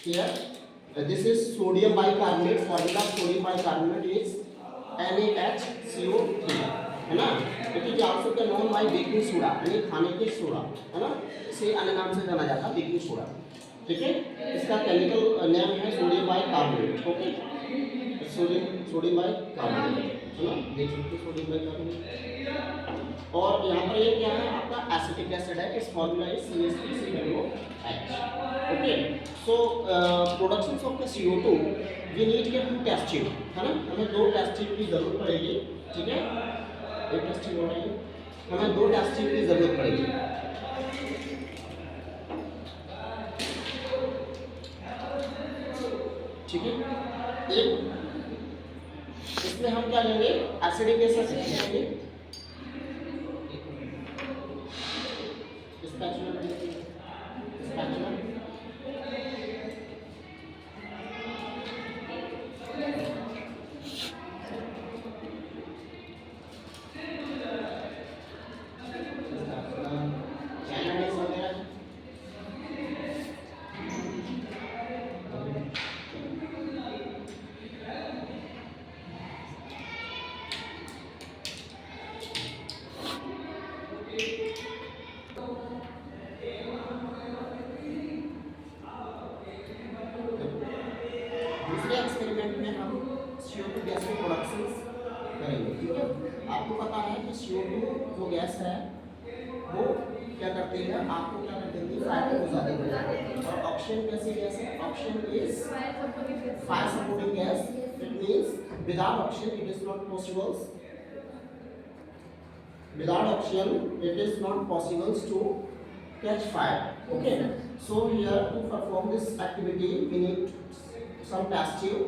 here this is sodium bicarbonate. Formula of sodium bicarbonate is NaHCO3 है ना. It is also के known by baking soda, यानी खाने के सोडा है ना, इसे अन्य नाम से जाना जाता है बेकिंग सोडा. ठीक है, इसका केमिकल नेम है sodium bicarbonate. Okay, sodium bicarbonate है ना, देख सकते हैं सोडियम बाइकार्बोनेट. और यहाँ पर ये क्या है आपका एसिटिक एसिड है. It's formula is CH3COH. Okay, so production of the CO2 we need के 2 टेस्ट ट्यूब है ना. हमें 2 टेस्ट ट्यूब की जरूरत पड़ेगी. ठीक है, एक टेस्ट ट्यूब हो रही है, हमें 2 टेस्ट ट्यूब की जरूरत पड़ेगी. ठीक है, एक इसमें हम क्या लेंगे, एसिडिक एसिड लेंगे. दूसरे एक्सपेरिमेंट में हम CO2 गैस के प्रोडक्शन करेंगे. ठीक है, आपको पता है कि CO2 जो गैस है वो क्या करती है, आपको क्या कर देती है, फ्राई हो जाती है. और ऑक्सीजन कैसी गैस है, oxygen is fire supporting gas. It means without oxygen it is not possible, without oxygen it is not possible to catch fire. Okay, so here to perform this activity we need some test tube.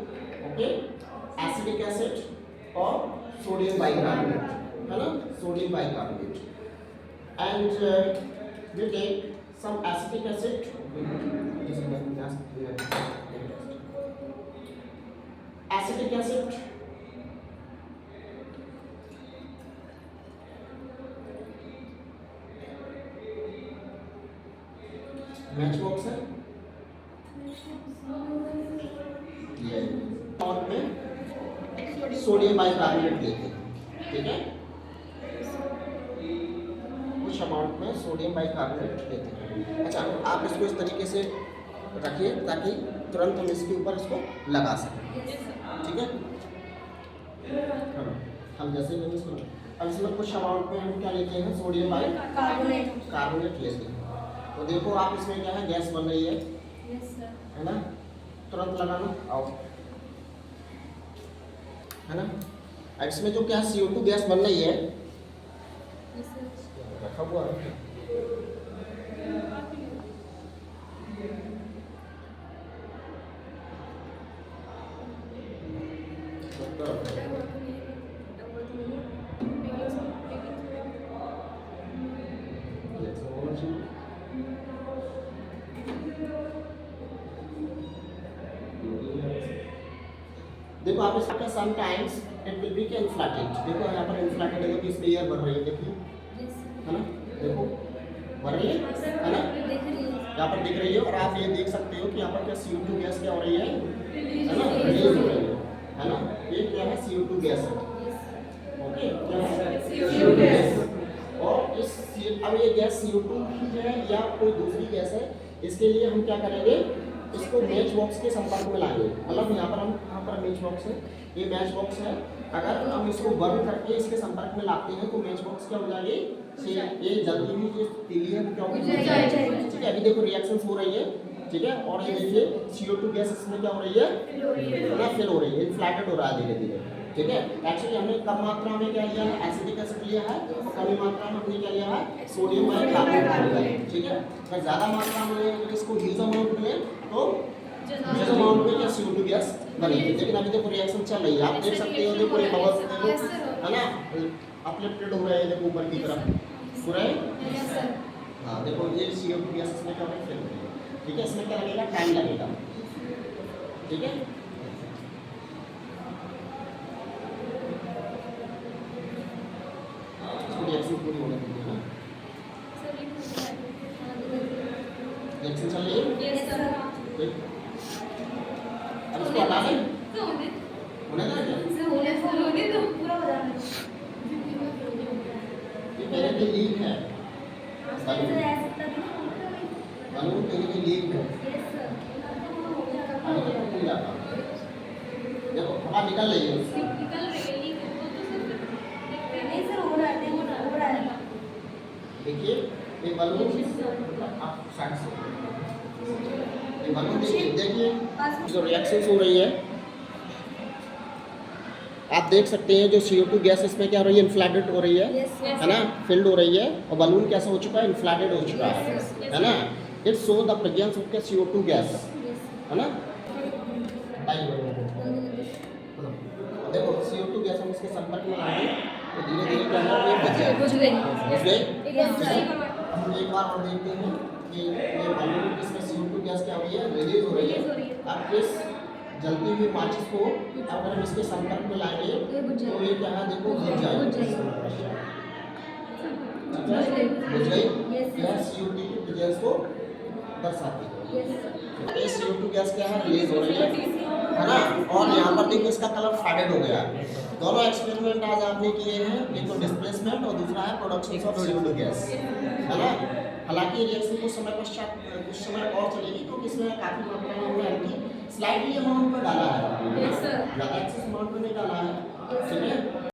Okay, acetic acid or sodium bicarbonate है ना, sodium bicarbonate. And we take some acetic acid. Acetic acid match box है ये, और में sodium bicarbonate लेते हैं. ठीक है, कुछ अमाउंट में सोडियम बाइकार्बोनेट लेते हैं. अच्छा, आप इसको इस तरीके से रखिए ताकि तुरंत हम इसके ऊपर इसको लगा सकें. ठीक है, हम जैसे मैंने इसको, अब इसमें कुछ अमाउंट में हम क्या लेते हैं, सोडियम बाइकार्बोनेट लेते हैं. तो देखो आप इसमें क्या है, गैस बन रही है. यस सर, है ना, तुरंत लगाना. आओ, है ना. अब इसमें जो क्या CO2 गैस बन रही है, रखा हुआ है. देखो आप इसका sometimes it will be inflated. देखो यहाँ पर इन्फ्लेटेड है, इसमें एयर बढ़ रही है. देखिए, है ना, देखो बढ़ रही है ना, यहाँ पर दिख रही है. और आप ये देख सकते हो कि यहाँ पर क्या CO2 गैस क्या हो रही है ना, रिलीज हो रही है ना. ये क्या है, CO2 गैस है. ओके, क्या है, CO2 गैस. और इस अब ये गैस CO2 ही है या कोई दूसरी गैस है, इसके लिए हम क्या करेंगे, इसको मैच बॉक्स के संपर्क में लाएंगे. मतलब यहाँ पर मैच बॉक्स है, ये मैच बॉक्स है. अगर हम इसको बर्न करके इसके संपर्क में लाते हैं तो मैच बॉक्स क्या हो जाएगी, ये जल्दी भी जो तीली है वो क्या होगी. ठीक है, अभी देखो रिएक्शंस हो रही है. ठीक है, और ये देखिए CO2 गैस इसमें क्या हो रही है, फिल हो रही है, इन्फ्लेटेड हो रहा है धीरे धीरे. ठीक है, एक्चुअली हमने कम मात्रा में क्या लिया है, एसिडिक एसिड लिया है, और कम मात्रा में हमने क्या लिया है, सोडियम बाइकार्बोनेट लिया है. ठीक है, अगर ज़्यादा मात्रा में इसको ह्यूज अमाउंट में तो ह्यूज अमाउंट में क्या CO2 गैस बनेगी. लेकिन अभी देखो रिएक्शन चल रही है, आप देख सकते हो. देखो ये बबल्स देखो, है ना, अपलिफ्टेड हो रहे हैं. देखो ऊपर की तरफ हो रहे हैं. हाँ देखो ये CO2 गैस इसमें क्या हो रही है. ठीक है, इसमें क्या लगेगा, टाइम लगेगा. ठीक है, रिएक्शन पूरी होने दीजिए ना. रिएक्शन चल रही है. अब इसको हटा दें, होने दें क्या? ये कहीं पे लीक है, बलून कहीं पे लीक है, अभी तक नहीं जाता। देखो हवा निकल रही है उससे। देखिए ये बलून आप साइड से ये बलून देखिए जो रिएक्शंस हो रही है आप देख सकते हैं। जो CO2 गैस इसमें क्या हो रही है, इन्फ्लेटेड हो रही है ना, फिल्ड हो रही है, और बलून कैसा हो चुका है, इन्फ्लेटेड हो चुका है ना। It show the presence of CO2 gas, है ना। देखो CO2 गैस हम इसके संपर्क में आएंगे तो धीरे धीरे क्या होगा, ये बुझ गई। हम एक बार और देखते हैं कि ये बलून इसमें CO2 गैस क्या हो रही है, रिलीज हो रही है। अब इस जलती हुई माचिस को अगर हम इसके संपर्क में लाएंगे तो ये क्या है, देखो बुझ जाएगी। बुझ गई, यह CO2 की प्रेजेंस को दर्शाती है। ये CO2 गैस क्या है, रिलीज हो रही है ना। और यहाँ पर देखो इसका कलर फेडेड हो गया। दोनों एक्सपेरिमेंट आज आपने किए हैं, एक तो डिस्प्लेसमेंट और दूसरा है प्रोडक्शन ऑफ CO2 गैस, है ना। हालांकि रिएक्शन कुछ समय और चलेगी क्योंकि इसमें काफी मात्रा में हमने एंटी स्लाइटली अमाउंट में डाला है, ज़्यादा एक्सेस अमाउंट में नहीं डाला है, ठीक है।